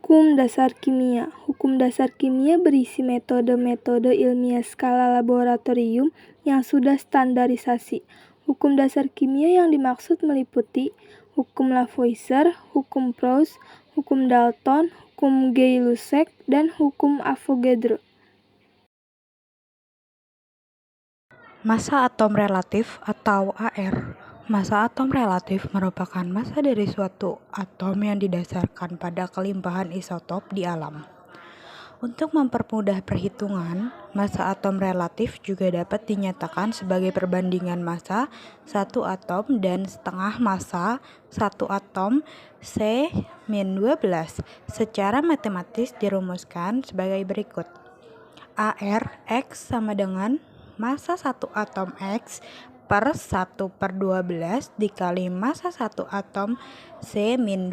Hukum dasar kimia. Hukum dasar kimia berisi metode-metode ilmiah skala laboratorium yang sudah standarisasi. Hukum dasar kimia yang dimaksud meliputi hukum Lavoisier, hukum Proust, hukum Dalton, hukum Gay-Lussac, dan hukum Avogadro. Massa atom relatif atau AR. Massa atom relatif merupakan massa dari suatu atom yang didasarkan pada kelimpahan isotop di alam. Untuk mempermudah perhitungan, massa atom relatif juga dapat dinyatakan sebagai perbandingan massa satu atom dan setengah massa satu atom C-12. Secara matematis dirumuskan sebagai berikut. AR X sama dengan massa satu atom X per 1/12 dikali massa satu atom C-12.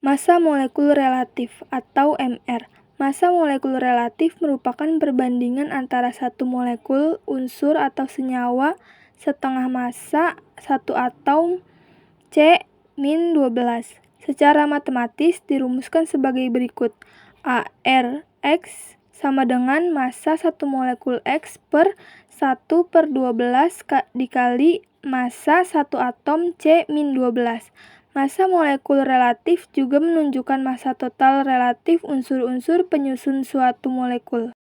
Massa molekul relatif atau MR. Massa molekul relatif merupakan perbandingan antara satu molekul, unsur atau senyawa setengah massa satu atom C-12. Secara matematis dirumuskan sebagai berikut. AR X sama dengan massa satu molekul X per 1/12 dikali massa satu atom C-12. Massa molekul relatif juga menunjukkan massa total relatif unsur-unsur penyusun suatu molekul.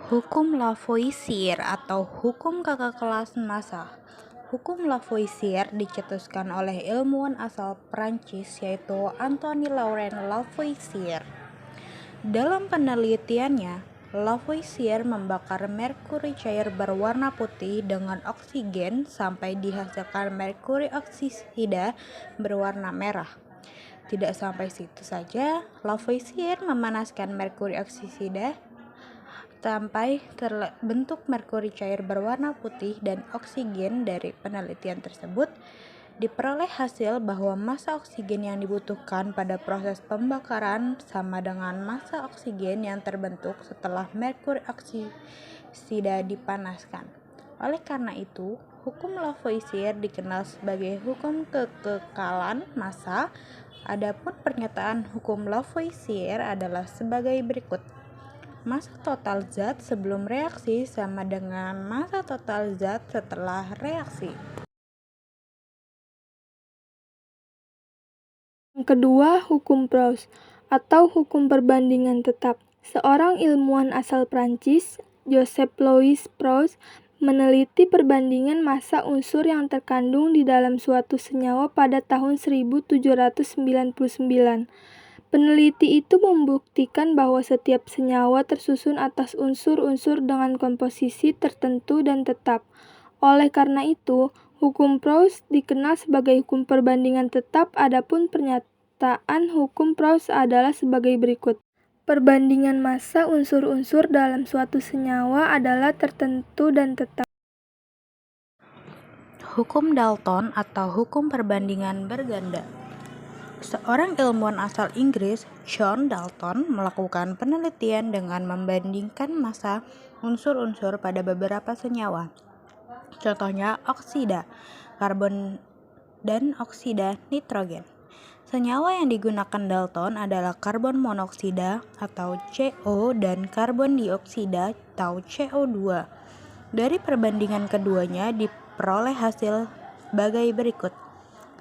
Hukum Lavoisier atau hukum kakak kelas massa. Hukum Lavoisier dicetuskan oleh ilmuwan asal Prancis yaitu Antoine Laurent Lavoisier. Dalam penelitiannya, Lavoisier membakar merkuri cair berwarna putih dengan oksigen sampai dihasilkan merkuri oksida berwarna merah. Tidak sampai situ saja, Lavoisier memanaskan merkuri oksida sampai terbentuk merkuri cair berwarna putih dan oksigen. Dari penelitian tersebut diperoleh hasil bahwa massa oksigen yang dibutuhkan pada proses pembakaran sama dengan massa oksigen yang terbentuk setelah merkuri oksida dipanaskan. Oleh karena itu, hukum Lavoisier dikenal sebagai hukum kekekalan massa. Adapun pernyataan hukum Lavoisier adalah sebagai berikut. Massa total zat sebelum reaksi sama dengan massa total zat setelah reaksi. Yang kedua, hukum Proust atau hukum perbandingan tetap. Seorang ilmuwan asal Prancis, Joseph Louis Proust, meneliti perbandingan massa unsur yang terkandung di dalam suatu senyawa pada tahun 1799. Peneliti itu membuktikan bahwa setiap senyawa tersusun atas unsur-unsur dengan komposisi tertentu dan tetap. Oleh karena itu, hukum Proust dikenal sebagai hukum perbandingan tetap. Adapun pernyataan hukum Proust adalah sebagai berikut. Perbandingan massa unsur-unsur dalam suatu senyawa adalah tertentu dan tetap. Hukum Dalton atau hukum perbandingan berganda. Seorang ilmuwan asal Inggris, John Dalton, melakukan penelitian dengan membandingkan massa unsur-unsur pada beberapa senyawa. Contohnya oksida karbon dan oksida nitrogen. Senyawa yang digunakan Dalton adalah karbon monoksida atau CO dan karbon dioksida atau CO2. Dari perbandingan keduanya diperoleh hasil sebagai berikut.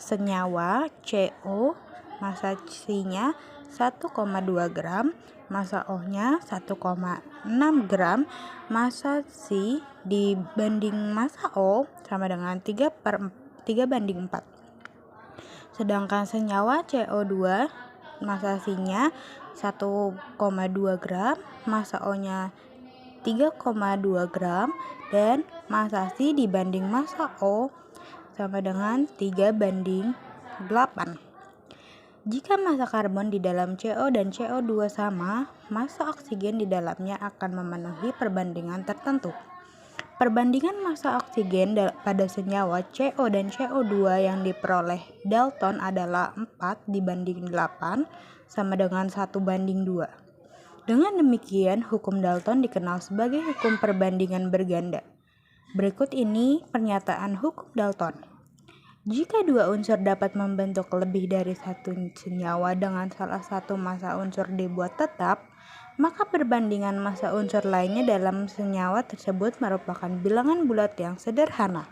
Senyawa CO massa C-nya 1,2 gram, massa O-nya 1,6 gram, massa C dibanding massa O sama dengan 3/4. Sedangkan senyawa CO2 massa C-nya 1,2 gram, massa O-nya 3,2 gram, dan massa C dibanding massa O sama dengan 3/8. Jika massa karbon di dalam CO dan CO2 sama, massa oksigen di dalamnya akan memenuhi perbandingan tertentu. Perbandingan massa oksigen pada senyawa CO dan CO2 yang diperoleh Dalton adalah 4/8 sama dengan 1/2. Dengan demikian, hukum Dalton dikenal sebagai hukum perbandingan berganda. Berikut ini pernyataan hukum Dalton. Jika dua unsur dapat membentuk lebih dari satu senyawa dengan salah satu massa unsur dibuat tetap, maka perbandingan massa unsur lainnya dalam senyawa tersebut merupakan bilangan bulat yang sederhana.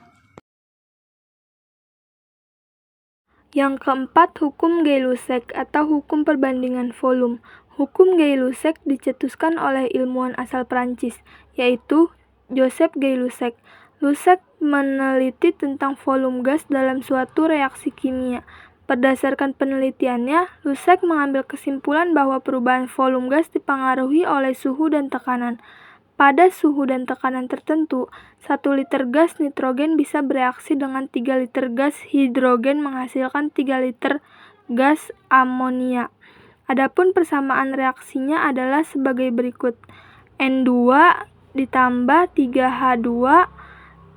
Yang keempat, hukum Gay-Lussac atau hukum perbandingan volume. Hukum Gay-Lussac dicetuskan oleh ilmuwan asal Prancis, yaitu Joseph Gay-Lussac. Lussac meneliti tentang volume gas dalam suatu reaksi kimia. Berdasarkan penelitiannya, Lussac mengambil kesimpulan bahwa perubahan volume gas dipengaruhi oleh suhu dan tekanan. Pada suhu dan tekanan tertentu, 1 liter gas nitrogen bisa bereaksi dengan 3 liter gas hidrogen menghasilkan 3 liter gas amonia. Adapun persamaan reaksinya adalah sebagai berikut. N2 ditambah 3H2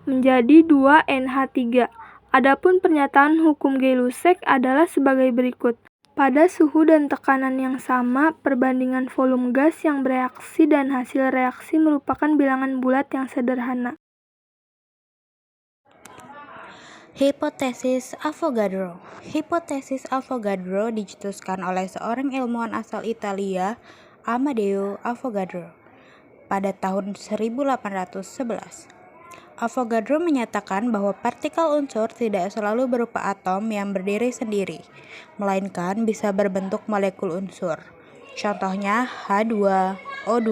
menjadi 2NH3. Adapun pernyataan hukum Gay-Lussac adalah sebagai berikut. Pada suhu dan tekanan yang sama, perbandingan volume gas yang bereaksi dan hasil reaksi merupakan bilangan bulat yang sederhana. Hipotesis Avogadro. Hipotesis Avogadro dicetuskan oleh seorang ilmuwan asal Italia, Amedeo Avogadro, pada tahun 1811. Avogadro menyatakan bahwa partikel unsur tidak selalu berupa atom yang berdiri sendiri, melainkan bisa berbentuk molekul unsur. Contohnya H2, O2,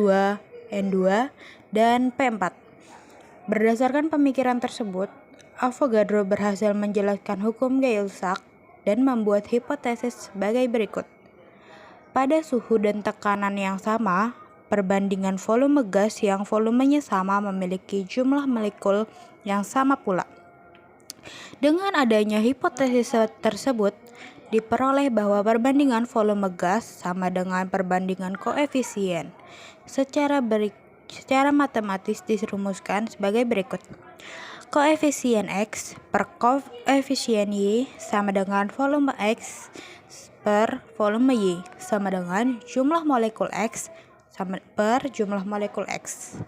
N2, dan P4. Berdasarkan pemikiran tersebut, Avogadro berhasil menjelaskan hukum Gay-Lussac dan membuat hipotesis sebagai berikut. Pada suhu dan tekanan yang sama, perbandingan volume gas yang volumenya sama memiliki jumlah molekul yang sama pula. Dengan adanya hipotesis tersebut, diperoleh bahwa perbandingan volume gas sama dengan perbandingan koefisien. Secara matematis dirumuskan sebagai berikut. Koefisien X per koefisien Y sama dengan volume X per volume Y sama dengan jumlah molekul X per jumlah molekul X.